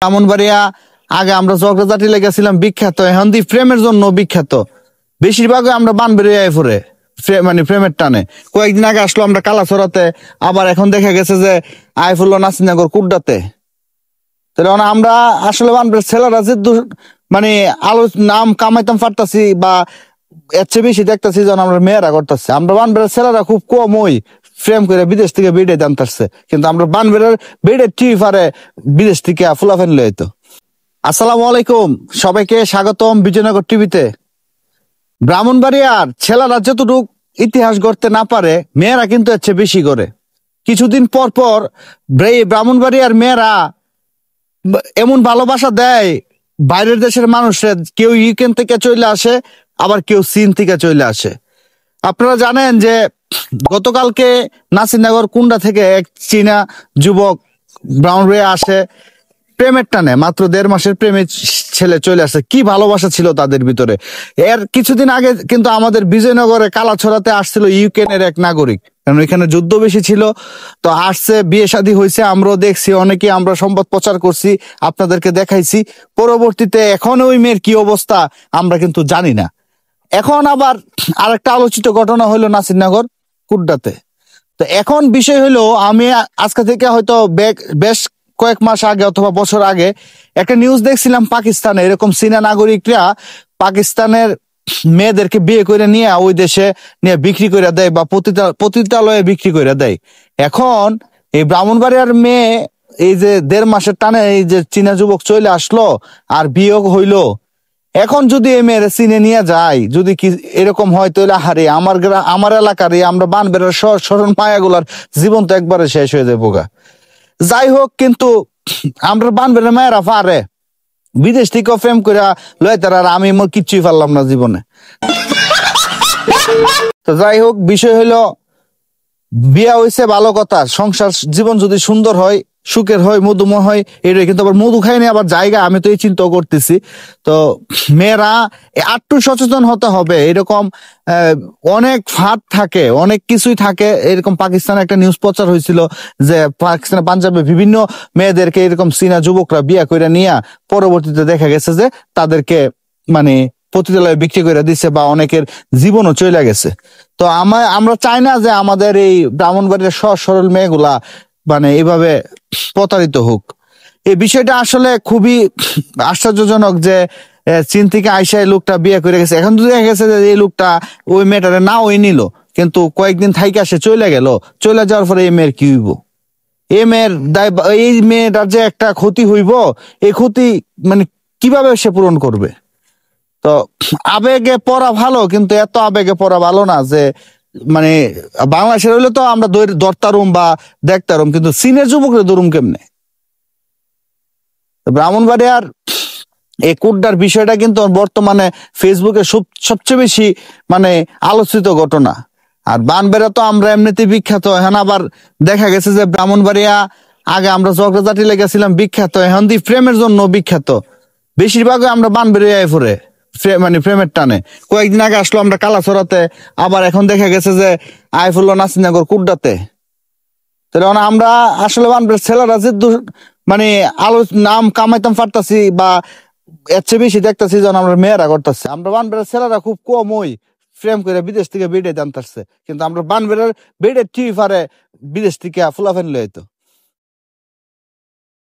ব্রাহ্মণবাড়িয়া আগে আমরা জগজাটি লেগেছিলাম বিখ্যাত, এখন দি প্রেমের জন্য বিখ্যাত। বেশিরভাগই আমরা বানবেরিয়ায় পড়ে মানে প্রেমের টানে। কয়েকদিন আগে আসলো আমরা কালাছড়াতে, আবার এখন দেখা গেছে যে আইফুল্ল নাসিরনগর কুড্ডাতে। তাহলে আমরা আসলে বানবের ছেলেরা যে মানে আলো নাম কামাইতাম পারতাছি বা এর চেয়ে বেশি দেখতেছি যখন আমরা মেয়েরা করতেছি। আমরা বানবের ছেলেরা খুব কম ওই ফ্রেম করে বিদেশ থেকে বেড়ে জানতেছে, কিন্তু আমরা বানবের বেড়ে টিভি পারে বিদেশ থেকে ফুলাফেন লইতো। আসসালামু আলাইকুম, সবাইকে স্বাগতম বিজয়নগর টিভিতে। ব্রাহ্মণবাড়িয়ার ছেলেরা যতটুক ইতিহাস গড়তে না পারে, মেয়েরা কিন্তু এর চেয়ে বেশি করে। কিছুদিন পর পর ব্রাহ্মণবাড়িয়ার মেয়েরা এমন ভালোবাসা দেয় বাইরের দেশের মানুষের, কেউ ইউক্রেন থেকে চলে আসে, আবার কেউ চীন থেকে চলে আসে। আপনারা জানেন যে গতকালকে নাসিরনগর কুন্ডা থেকে এক চীনা যুবক ব্রাহ্মণবাড়িয়া আসে প্রেমের টানে, মাত্র 1.5 মাসের প্রেমে ছেলে চলে আসে। কি ভালোবাসা ছিল তাদের ভিতরে। এর কিছুদিন আগে কিন্তু আমাদের বিজয়নগরে কালাছড়াতে আসছিল ইউক্রেনের এক নাগরিক, কারণ এখানে যুদ্ধ বেশি ছিল। তো আসছে, বিয়ে শাদী হয়েছে, আমরাও দেখছি, অনেকে আমরা সংবাদ প্রচার করছি, আপনাদেরকে দেখাইছি। পরবর্তীতে এখন ওই মেয়ের কি অবস্থা আমরা কিন্তু জানি না। এখন আবার আরেকটা আলোচিত ঘটনা হলো নাসিরনগর কুড্ডাতে। তো এখন বিষয় হলো, আমি আজকে থেকে হয়তো বেশ কয়েক মাস আগে অথবা বছর আগে একটা নিউজ দেখছিলাম, পাকিস্তানে এরকম চীনা নাগরিকরা পাকিস্তানের মেয়েদেরকে বিয়ে করে নিয়ে ওই দেশে নিয়ে বিক্রি করে দেয় বা পতিতালয়ে বিক্রি করে দেয়। এখন এই ব্রাহ্মণবাড়িয়ার মেয়ে এই যে 1.5 মাসের টানে এই যে চীনা যুবক চলে আসলো আর বিয়োগ হইলো, এখন যদি এই মেয়ের চিনে নিয়ে যায়, যদি কি এরকম হয়, তাহলে হারে আমার এলাকার আমরা বানবেড়ার স্মরণ মায়াগুলার জীবন তো একবারে শেষ হয়ে যাবো গা। যাই হোক, কিন্তু আমরা বানবেড়ার মায়েরা পারে বিদেশ থেকে প্রেম করে লয় তারা, আর আমি কিচ্ছুই পারলাম না জীবনে। তো যাই হোক, বিষয় হলো বিয়া হয়েছে ভালো কথা, সংসার জীবন যদি সুন্দর হয়, সুখের হয়, মধুময় হয়, এটাই। কিন্তু আবার মধু খাইনি আবার জায়গা, আমি তো এই চিন্তা করতেছি। তো মেয়েরা একটু সচেতন হতে হবে। এরকম অনেক ফাঁদ থাকে, অনেক কিছুই থাকে। এরকম পাকিস্তানে একটা নিউজ প্রচার হয়েছিল যে পাকিস্তানে পাঞ্জাবে বিভিন্ন মেয়েদেরকে এরকম চীনা যুবকরা বিয়া করে নিয়ে পরবর্তীতে দেখা গেছে যে তাদেরকে মানে পতিতালয়ে বিক্রি করে দিচ্ছে বা অনেকের জীবনও চলে গেছে। তো আমরা চাই না যে আমাদের এই ব্রাহ্মণবাড়ির সহজ সরল মেয়েগুলা মানে এইভাবে প্রতারিত হোক। এই বিষয়টা আসলে খুবই আশ্চর্যজনক যে চীন থেকে আইসা এই লোকটা বিয়ে করে গেছে। এখন তো দেখা গেছে যে এই লোকটা ওই মেয়েটারে না ওই নিল, কিন্তু কয়েকদিন থাইকে সে চলে গেল। চলে যাওয়ার পরে এই মেয়ের কি হইব? এই মেয়েটার যে একটা ক্ষতি হইব, এই ক্ষতি মানে কিভাবে সে পূরণ করবে? তো আবেগে পড়া ভালো, কিন্তু এত আবেগে পড়া ভালো না যে মানে বাংলাদেশের হইলে তো আমরা ধরতারুম বা দেখতারুম, কিন্তু চীনের যুবকরা ধরুম কেমনে? ব্রাহ্মণবাড়িয়ার এই কুড্ডার বিষয়টা কিন্তু বর্তমানে ফেসবুকে সবচেয়ে বেশি মানে আলোচিত ঘটনা। আর বানবেড়া তো আমরা এমনিতে বিখ্যাত, এখন আবার দেখা গেছে যে ব্রাহ্মণবাড়িয়া আগে আমরা জগজাটি লেগেছিলাম বিখ্যাত, এখন দি প্রেমের জন্য বিখ্যাত। বেশিরভাগই আমরা বানবেড়িয়ায় পড়ে মানে প্রেমের টানে। কয়েকদিন আগে আসলো আমরা কালাছড়াতে, আবার এখন দেখা গেছে যে আইফুল্ল নাসিরনগর কুড্ডাতে। তাহলে আমরা আসলে বানবের ছেলেরা যে মানে আলো নাম কামাইতাম পারতাছি বা এর চেয়ে বেশি দেখতেছি যখন আমরা মেয়েরা করতেছি। আমরা বানবেড়ার ছেলেরা খুব কম ওই ফ্রেম করে বিদেশ থেকে বেড়ে জানতেছে, কিন্তু আমরা বানবেড়ার বেড়ে টিভি পারে বিদেশ থেকে ফুলাফেন লইতো।